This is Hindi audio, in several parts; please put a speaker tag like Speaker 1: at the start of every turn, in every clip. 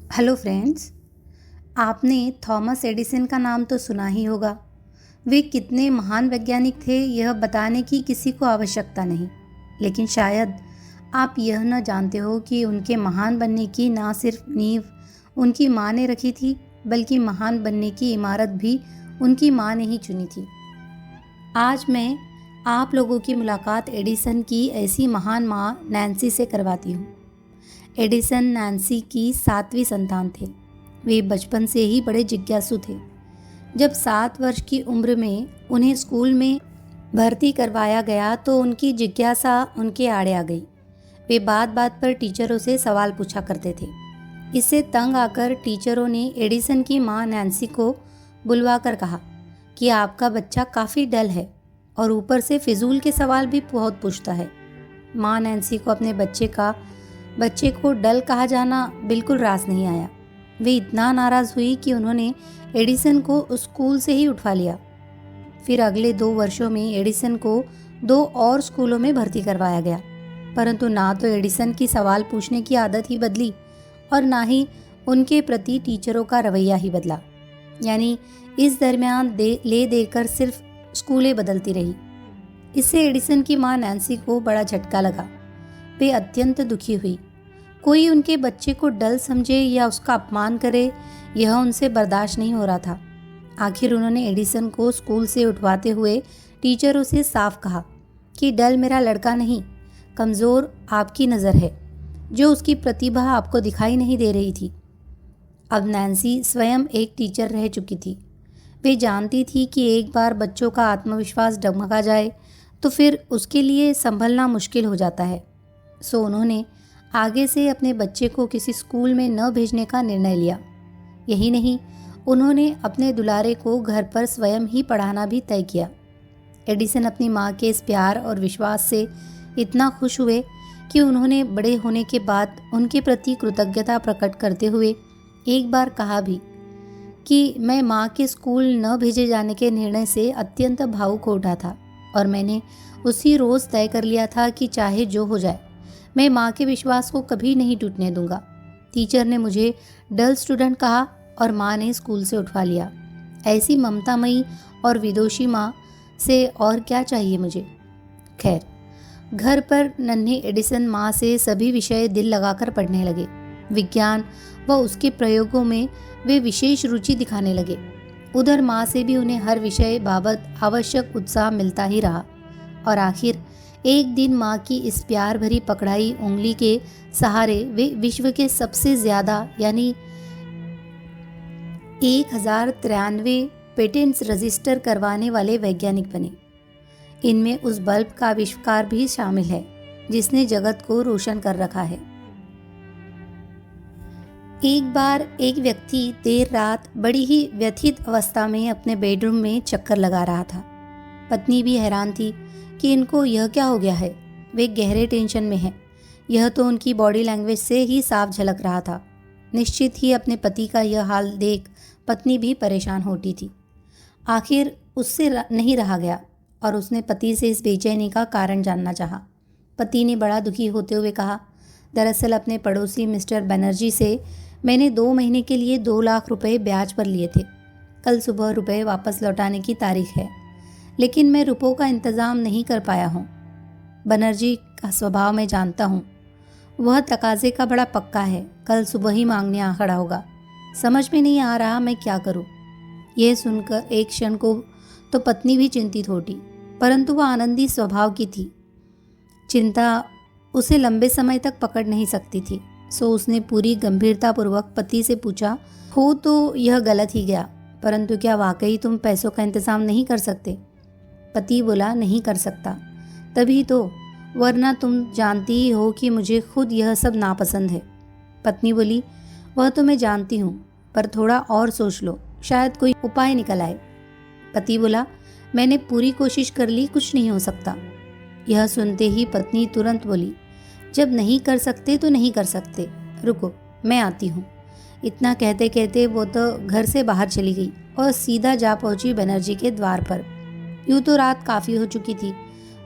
Speaker 1: Hello friends. आपने थॉमस एडिसन का नाम तो सुना ही होगा। वे कितने महान वैज्ञानिक थे यह बताने की किसी को आवश्यकता नहीं, लेकिन शायद आप यह न जानते हो कि उनके महान बनने की ना सिर्फ नींव उनकी माँ ने रखी थी, बल्कि महान बनने की इमारत भी उनकी माँ ने ही चुनी थी। आज मैं आप लोगों की मुलाकात एडिसन की ऐसी महान माँ नैन्सी से करवाती हूँ। एडिसन नैन्सी की 7वीं संतान थे। वे बचपन से ही बड़े जिज्ञासु थे। जब 7 वर्ष की उम्र में उन्हें स्कूल में भर्ती करवाया गया तो उनकी जिज्ञासा उनके आड़े आ गई। वे बात बात पर टीचरों से सवाल पूछा करते थे। इससे तंग आकर टीचरों ने एडिसन की मां नैन्सी को बुलवाकर कहा कि आपका बच्चा काफ़ी डल है और ऊपर से फिजूल के सवाल भी बहुत पूछता है। मां नैन्सी को अपने बच्चे को डल कहा जाना बिल्कुल रास नहीं आया। वे इतना नाराज़ हुई कि उन्होंने एडिसन को उस स्कूल से ही उठवा लिया। फिर अगले 2 वर्षों में एडिसन को 2 और स्कूलों में भर्ती करवाया गया, परंतु ना तो एडिसन की सवाल पूछने की आदत ही बदली और ना ही उनके प्रति टीचरों का रवैया ही बदला। यानी इस दरमियान ले देकर सिर्फ स्कूलें बदलती रही। इससे एडिसन की मां नैन्सी को बड़ा झटका लगा। वे अत्यंत दुखी हुई। कोई उनके बच्चे को डल समझे या उसका अपमान करे, यह उनसे बर्दाश्त नहीं हो रहा था। आखिर उन्होंने एडिसन को स्कूल से उठवाते हुए टीचरों से साफ कहा कि डल मेरा लड़का नहीं, कमज़ोर आपकी नज़र है, जो उसकी प्रतिभा आपको दिखाई नहीं दे रही थी। अब नैन्सी स्वयं एक टीचर रह चुकी थी। वे जानती थी कि एक बार बच्चों का आत्मविश्वास डगमगा जाए तो फिर उसके लिए संभलना मुश्किल हो जाता है। सो उन्होंने आगे से अपने बच्चे को किसी स्कूल में न भेजने का निर्णय लिया। यही नहीं, उन्होंने अपने दुलारे को घर पर स्वयं ही पढ़ाना भी तय किया। एडिसन अपनी माँ के इस प्यार और विश्वास से इतना खुश हुए कि उन्होंने बड़े होने के बाद उनके प्रति कृतज्ञता प्रकट करते हुए एक बार कहा भी कि मैं माँ के स्कूल न भेजे जाने के निर्णय से अत्यंत भावुक हो उठा था और मैंने उसी रोज़ तय कर लिया था कि चाहे जो हो जाए, मैं माँ के विश्वास को कभी नहीं टूटने दूंगा। टीचर ने मुझे डल स्टूडेंट कहा और माँ ने स्कूल से उठवा लिया। ऐसी ममतामयी और विदुषी माँ से और क्या चाहिए मुझे। खैर, घर पर नन्हे एडिसन माँ से सभी विषय दिल लगाकर पढ़ने लगे। विज्ञान व उसके प्रयोगों में वे विशेष रुचि दिखाने लगे। उधर माँ से भी उन्हें हर विषय बाबत आवश्यक उत्साह मिलता ही रहा और आखिर एक दिन माँ की इस प्यार भरी पकड़ाई उंगली के सहारे वे विश्व के सबसे ज़्यादा यानी 1093 पेटेंट्स रजिस्टर करवाने वाले वैज्ञानिक बने। इनमें उस बल्ब का आविष्कार भी शामिल है जिसने जगत को रोशन कर रखा है। एक बार एक व्यक्ति देर रात बड़ी ही व्यथित अवस्था में अपने बेडरूम में चक्कर लगा रहा था। पत्नी भी हैरान थी कि इनको यह क्या हो गया है। वे गहरे टेंशन में हैं। यह तो उनकी बॉडी लैंग्वेज से ही साफ झलक रहा था। निश्चित ही अपने पति का यह हाल देख पत्नी भी परेशान होती थी। आखिर उससे नहीं रहा गया और उसने पति से इस बेचैनी का कारण जानना चाहा। पति ने बड़ा दुखी होते हुए कहा, दरअसल अपने पड़ोसी मिस्टर बनर्जी से मैंने 2 महीने के लिए 2 लाख रुपए ब्याज पर लिए थे। कल सुबह रुपए वापस लौटाने की तारीख है, लेकिन मैं रुपयों का इंतज़ाम नहीं कर पाया हूँ। बनर्जी का स्वभाव मैं जानता हूँ, वह तकाजे का बड़ा पक्का है। कल सुबह ही मांगने आ खड़ा होगा। समझ में नहीं आ रहा मैं क्या करूँ। यह सुनकर एक क्षण को तो पत्नी भी चिंतित होती, परंतु वह आनंदी स्वभाव की थी। चिंता उसे लंबे समय तक पकड़ नहीं सकती थी। सो उसने पूरी गंभीरतापूर्वक पति से पूछा, हो तो यह गलत ही गया, परंतु क्या वाकई तुम पैसों का इंतज़ाम नहीं कर सकते। पति बोला, नहीं कर सकता, तभी तो, वरना तुम जानती ही हो कि मुझे खुद यह सब नापसंद है। पत्नी बोली, वह तो मैं जानती हूँ, पर थोड़ा और सोच लो, शायद कोई उपाय निकल आए। पति बोला, मैंने पूरी कोशिश कर ली, कुछ नहीं हो सकता। यह सुनते ही पत्नी तुरंत बोली, जब नहीं कर सकते तो नहीं कर सकते, रुको मैं आती हूँ। इतना कहते कहते वो तो घर से बाहर चली गई और सीधा जा पहुंची बनर्जी के द्वार पर। यूँ तो रात काफ़ी हो चुकी थी,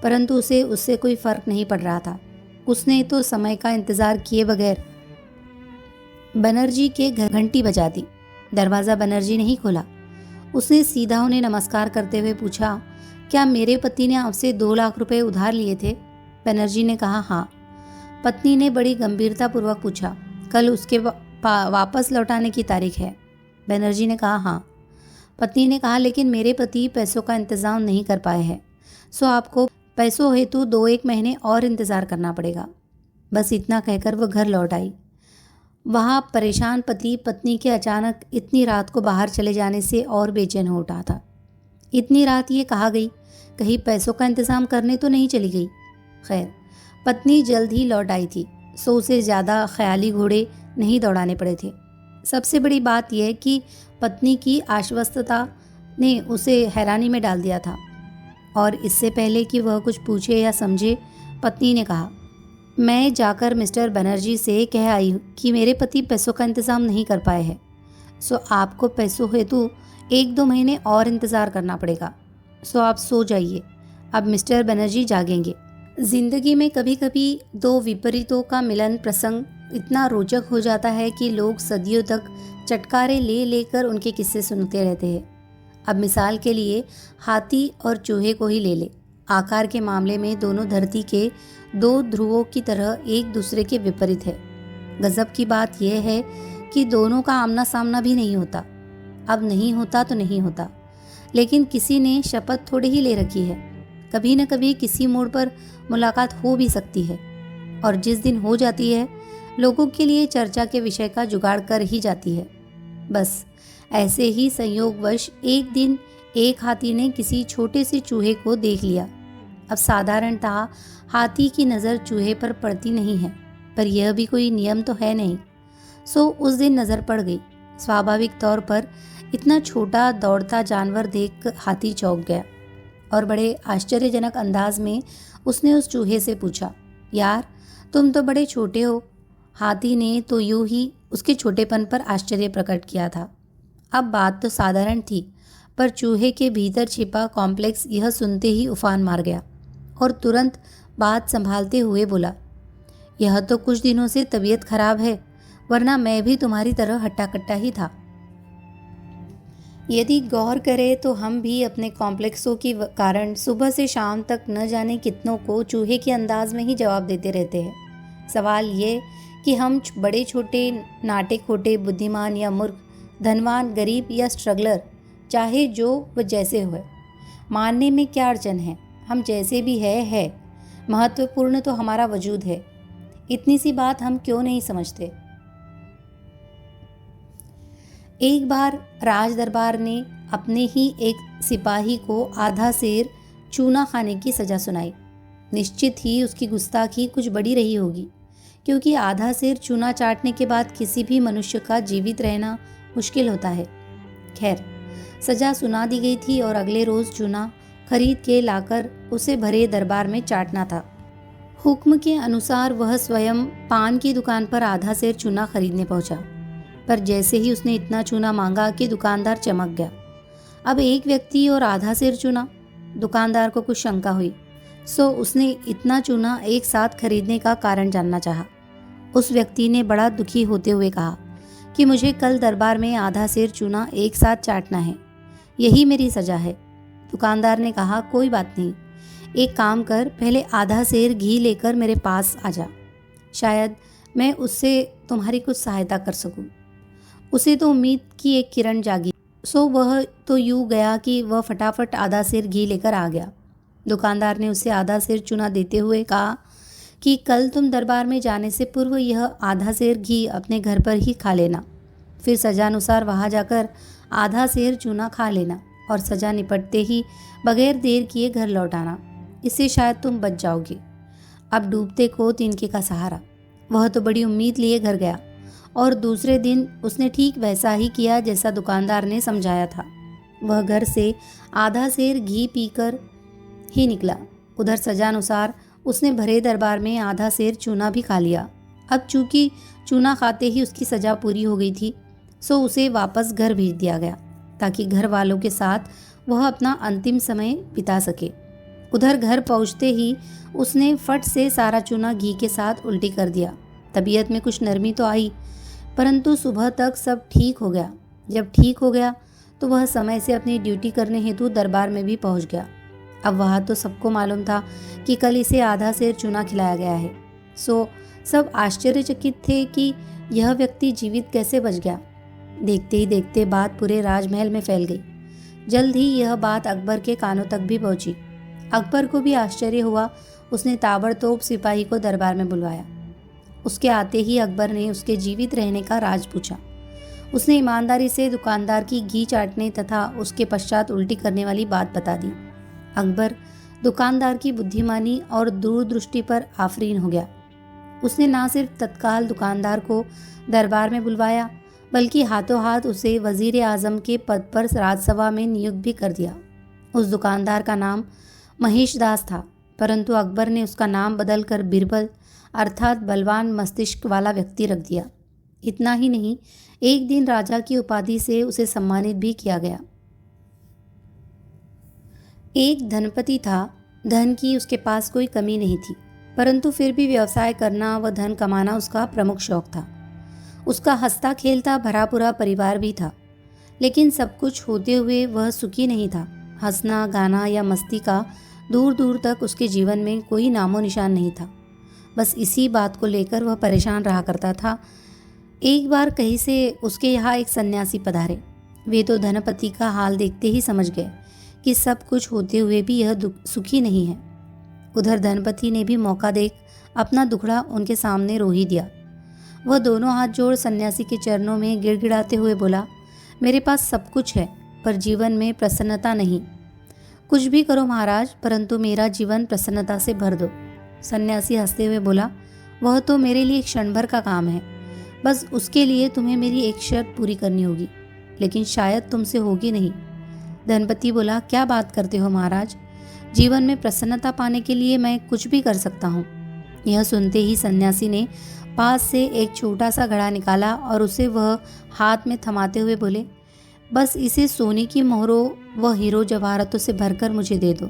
Speaker 1: परंतु उसे उससे कोई फर्क नहीं पड़ रहा था। उसने तो समय का इंतज़ार किए बगैर बनर्जी के घर घंटी बजा दी। दरवाज़ा बनर्जी ने ही खोला। उसने सीधा उन्हें नमस्कार करते हुए पूछा, क्या मेरे पति ने आपसे 2 लाख रुपए उधार लिए थे? बनर्जी ने कहा, हाँ। पत्नी ने बड़ी गंभीरतापूर्वक पूछा, कल उसके वापस लौटाने की तारीख है? बनर्जी ने कहा, हाँ। पत्नी ने कहा, लेकिन मेरे पति पैसों का इंतज़ाम नहीं कर पाए हैं, सो आपको पैसों हेतु 2-1 महीने और इंतज़ार करना पड़ेगा। बस इतना कहकर वह घर लौट आई। वहाँ परेशान पति पत्नी के अचानक इतनी रात को बाहर चले जाने से और बेचैन हो उठा था। इतनी रात ये कहा गई, कहीं पैसों का इंतज़ाम करने तो नहीं चली गई। खैर, पत्नी जल्द ही लौट आई थी, सो उसे ज़्यादा ख्याली घोड़े नहीं दौड़ाने पड़े थे। सबसे बड़ी बात यह कि पत्नी की आश्वस्तता ने उसे हैरानी में डाल दिया था। और इससे पहले कि वह कुछ पूछे या समझे, पत्नी ने कहा, मैं जाकर मिस्टर बनर्जी से कह आई हूँ कि मेरे पति पैसों का इंतज़ाम नहीं कर पाए हैं, सो आपको पैसों हेतु 1-2 महीने और इंतज़ार करना पड़ेगा। सो आप सो जाइए, अब मिस्टर बनर्जी जागेंगे। जिंदगी में कभी कभी 2 विपरीतों का मिलन प्रसंग इतना रोचक हो जाता है कि लोग सदियों तक चटकारे ले लेकर उनके किस्से सुनते रहते हैं। अब मिसाल के लिए हाथी और चूहे को ही ले ले। आकार के मामले में दोनों धरती के 2 ध्रुवों की तरह एक दूसरे के विपरीत है। गजब की बात यह है कि दोनों का आमना सामना भी नहीं होता। अब नहीं होता तो नहीं होता, लेकिन किसी ने शपथ थोड़ी ही ले रखी है। कभी न कभी किसी मोड़ पर मुलाकात हो भी सकती है, और जिस दिन हो जाती है लोगों के लिए चर्चा के विषय का जुगाड़ कर ही जाती है। बस ऐसे ही संयोगवश एक दिन एक हाथी ने किसी छोटे से चूहे को देख लिया। अब साधारणतः हाथी की नज़र चूहे पर पड़ती नहीं है, पर यह भी कोई नियम तो है नहीं। सो उस दिन नज़र पड़ गई। स्वाभाविक तौर पर इतना छोटा दौड़ता जानवर देख हाथी चौंक गया और बड़े आश्चर्यजनक अंदाज में उसने उस चूहे से पूछा, यार तुम तो बड़े छोटे हो। हाथी ने तो यूं ही उसके छोटेपन पर आश्चर्य प्रकट किया था। अब बात तो साधारण थी, पर चूहे के भीतर छिपा कॉम्प्लेक्स यह सुनते ही उफान मार गया और तुरंत बात संभालते हुए बोला, यह तो कुछ दिनों से तबीयत खराब है, वरना मैं भी तुम्हारी तरह हट्टा कट्टा ही था। यदि गौर करें तो हम भी अपने कॉम्प्लेक्सों के कारण सुबह से शाम तक न जाने कितनों को चूहे के अंदाज में ही जवाब देते रहते हैं। सवाल ये कि हम बड़े छोटे, नाटे खोटे, बुद्धिमान या मूर्ख, धनवान गरीब या स्ट्रगलर, चाहे जो व जैसे हुए, मानने में क्या अड़चन है। हम जैसे भी है महत्वपूर्ण तो हमारा वजूद है। इतनी सी बात हम क्यों नहीं समझते। एक बार राज दरबार ने अपने ही एक सिपाही को आधा सेर चूना खाने की सज़ा सुनाई। निश्चित ही उसकी गुस्ताखी कुछ बड़ी रही होगी, क्योंकि आधा सेर चूना चाटने के बाद किसी भी मनुष्य का जीवित रहना मुश्किल होता है। खैर, सज़ा सुना दी गई थी और अगले रोज़ चूना खरीद के लाकर उसे भरे दरबार में चाटना था। हुक्म के अनुसार वह स्वयं पान की दुकान पर आधा सेर चूना खरीदने पहुंचा, पर जैसे ही उसने इतना चूना मांगा कि दुकानदार चमक गया। अब एक व्यक्ति और आधा सेर चूना, दुकानदार को कुछ शंका हुई, सो उसने इतना चूना एक साथ खरीदने का कारण जानना चाहा। उस व्यक्ति ने बड़ा दुखी होते हुए कहा कि मुझे कल दरबार में आधा सेर चूना एक साथ चाटना है, यही मेरी सज़ा है। दुकानदार ने कहा, कोई बात नहीं, एक काम कर, पहले आधा सेर घी लेकर मेरे पास आ जा, शायद मैं उससे तुम्हारी कुछ सहायता कर सकूं। उसे तो उम्मीद की एक किरण जागी, सो वह तो यूँ गया कि वह फटाफट आधा सेर घी लेकर आ गया। दुकानदार ने उसे आधा सेर चूना देते हुए कहा कि कल तुम दरबार में जाने से पूर्व यह आधा सेर घी अपने घर पर ही खा लेना, फिर सजानुसार वहाँ जाकर आधा सेर चूना खा लेना और सजा निपटते ही बगैर देर किए घर लौट आना। इससे शायद तुम बच जाओगे। अब डूबते को तिनके का सहारा। वह तो बड़ी उम्मीद लिए घर गया और दूसरे दिन उसने ठीक वैसा ही किया जैसा दुकानदार ने समझाया था। वह घर से आधा सेर घी पीकर ही निकला। उधर सजानुसार उसने भरे दरबार में आधा सेर चूना भी खा लिया। अब चूंकि चूना खाते ही उसकी सजा पूरी हो गई थी, सो उसे वापस घर भेज दिया गया ताकि घर वालों के साथ वह अपना अंतिम समय बिता सके। उधर घर पहुंचते ही उसने फट से सारा चूना घी के साथ उल्टी कर दिया। तबीयत में कुछ नरमी तो आई, परंतु सुबह तक सब ठीक हो गया। जब ठीक हो गया तो वह समय से अपनी ड्यूटी करने हेतु दरबार में भी पहुंच गया। अब वह तो सबको मालूम था कि कल इसे आधा सेर चूना खिलाया गया है, सो सब आश्चर्यचकित थे कि यह व्यक्ति जीवित कैसे बच गया। देखते ही देखते बात पूरे राजमहल में फैल गई। जल्द ही यह बात अकबर के कानों तक भी पहुंची। अकबर को भी आश्चर्य हुआ। उसने ताबड़तोड़ सिपाही को दरबार में बुलवाया। उसके आते ही अकबर ने उसके जीवित रहने का राज पूछा। उसने ईमानदारी से दुकानदार की घी चाटने तथा उसके पश्चात उल्टी करने वाली बात बता दी। अकबर दुकानदार की बुद्धिमानी और दूरदृष्टि पर आफरीन हो गया। उसने ना सिर्फ तत्काल दुकानदार को दरबार में बुलवाया, बल्कि हाथों हाथ उसे वजीर आजम के पद पर राजसभा में नियुक्त भी कर दिया। उस दुकानदार का नाम महेश दास था, परंतु अकबर ने उसका नाम बदलकर बिरबल अर्थात बलवान मस्तिष्क वाला व्यक्ति रख दिया। इतना ही नहीं, एक दिन राजा की उपाधि से उसे सम्मानित भी किया गया। एक धनपति था। धन की उसके पास कोई कमी नहीं थी, परंतु फिर भी व्यवसाय करना व धन कमाना उसका प्रमुख शौक था। उसका हंसता खेलता भरा पूरा परिवार भी था, लेकिन सब कुछ होते हुए वह सुखी नहीं था। हंसना, गाना या मस्ती का दूर दूर तक उसके जीवन में कोई नामो निशान नहीं था। बस इसी बात को लेकर वह परेशान रहा करता था। एक बार कहीं से उसके यहाँ एक सन्यासी पधारे। वे तो धनपति का हाल देखते ही समझ गए कि सब कुछ होते हुए भी यह सुखी नहीं है। उधर धनपति ने भी मौका देख अपना दुखड़ा उनके सामने रो ही दिया। वह दोनों हाथ जोड़ सन्यासी के चरणों में गिड़गिड़ाते हुए बोला, मेरे पास सब कुछ है, पर जीवन में प्रसन्नता नहीं। कुछ भी करो महाराज, परंतु मेरा जीवन प्रसन्नता से भर दो। सन्यासी हंसते हुए बोला, वह तो मेरे लिए क्षण भर का काम है। बस उसके लिए तुम्हें मेरी एक शर्त पूरी करनी होगी, लेकिन शायद तुमसे होगी नहीं। धनपति बोला, क्या बात करते हो महाराज? जीवन में प्रसन्नता पाने के लिए मैं कुछ भी कर सकता हूँ। यह सुनते ही सन्यासी ने पास से एक छोटा सा घड़ा निकाला और उसे वह हाथ में थमाते हुए बोले, बस इसे सोने की मोहरों व हीरो जवाहरातों से भरकर मुझे दे दो।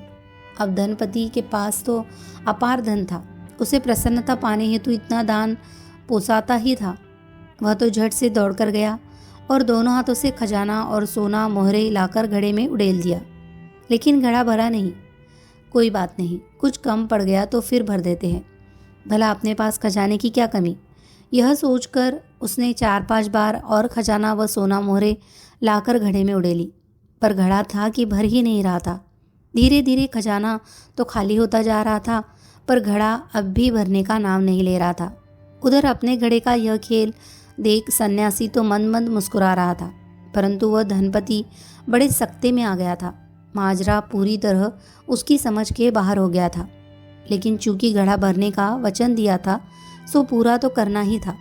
Speaker 1: अब धनपति के पास तो अपार धन था, उसे प्रसन्नता पाने हेतु इतना दान पोसाता ही था। वह तो झट से दौड़कर गया और दोनों हाथों से खजाना और सोना मोहरे लाकर घड़े में उड़ेल दिया, लेकिन घड़ा भरा नहीं। कोई बात नहीं, कुछ कम पड़ गया तो फिर भर देते हैं, भला अपने पास खजाने की क्या कमी। यह सोचकर उसने 4-5 बार और खजाना व सोना मोहरे लाकर घड़े में उड़ेली, पर घड़ा था कि भर ही नहीं रहा था। धीरे धीरे खजाना तो खाली होता जा रहा था, पर घड़ा अब भी भरने का नाम नहीं ले रहा था। उधर अपने घड़े का यह खेल देख सन्यासी तो मंद मंद मुस्कुरा रहा था, परंतु वह धनपति बड़े सख्ते में आ गया था। माजरा पूरी तरह उसकी समझ के बाहर हो गया था, लेकिन चूंकि घड़ा भरने का वचन दिया था, सो पूरा तो करना ही था।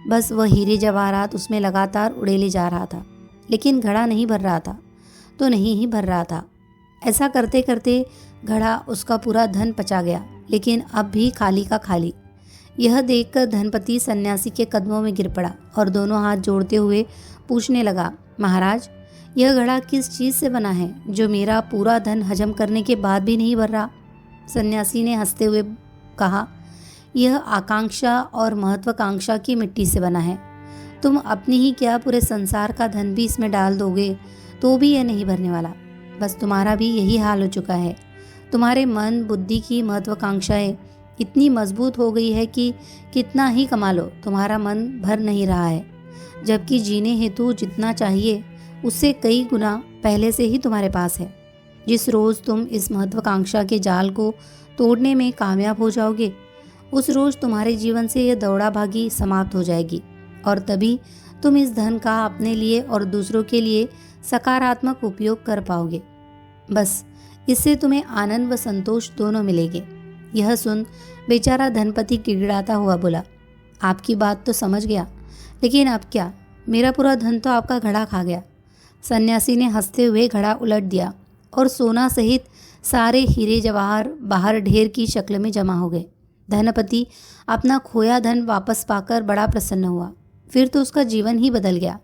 Speaker 1: बस वह हीरे जवाहरात उसमें लगातार उड़ेले जा रहा था, लेकिन घड़ा नहीं भर रहा था तो नहीं ही भर रहा था। ऐसा करते करते घड़ा उसका पूरा धन पचा गया, लेकिन अब भी खाली का खाली। यह देखकर धनपति सन्यासी के कदमों में गिर पड़ा और दोनों हाथ जोड़ते हुए पूछने लगा, महाराज, यह घड़ा किस चीज़ से बना है जो मेरा पूरा धन हजम करने के बाद भी नहीं भर रहा? सन्यासी ने हंसते हुए कहा, यह आकांक्षा और महत्वाकांक्षा की मिट्टी से बना है। तुम अपनी ही क्या पूरे संसार का धन भी इसमें डाल दोगे तो भी यह नहीं भरने वाला। बस तुम्हारा भी यही हाल हो चुका है। तुम्हारे मन बुद्धि की महत्वाकांक्षाएं इतनी मजबूत हो गई है कि कितना ही कमा लो तुम्हारा मन भर नहीं रहा है, जबकि जीने हेतु जितना चाहिए उससे कई गुना पहले से ही तुम्हारे पास है। जिस रोज़ तुम इस महत्वाकांक्षा के जाल को तोड़ने में कामयाब हो जाओगे, उस रोज़ तुम्हारे जीवन से यह दौड़ा भागी समाप्त हो जाएगी और तभी तुम इस धन का अपने लिए और दूसरों के लिए सकारात्मक उपयोग कर पाओगे। बस इससे तुम्हें आनंद व संतोष दोनों मिलेंगे। यह सुन बेचारा धनपति गिड़गिड़ाता हुआ बोला, आपकी बात तो समझ गया, लेकिन अब क्या? मेरा पूरा धन तो आपका घड़ा खा गया। सन्यासी ने हंसते हुए घड़ा उलट दिया और सोना सहित सारे हीरे जवाहर बाहर ढेर की शक्ल में जमा हो गए। धनपति अपना खोया धन वापस पाकर बड़ा प्रसन्न हुआ। फिर तो उसका जीवन ही बदल गया।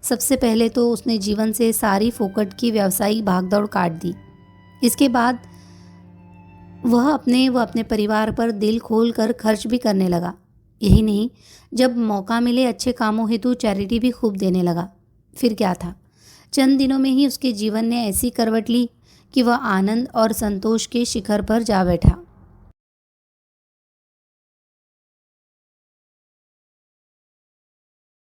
Speaker 1: सबसे पहले तो उसने जीवन से सारी फोकट की व्यावसायिक भागदौड़ काट दी। इसके बाद वह अपने परिवार पर दिल खोल कर खर्च भी करने लगा। यही नहीं, जब मौका मिले अच्छे कामों हेतु चैरिटी भी खूब देने लगा। फिर क्या था, चंद दिनों में ही उसके जीवन ने ऐसी करवट ली कि वह आनंद और संतोष के शिखर पर जा बैठा।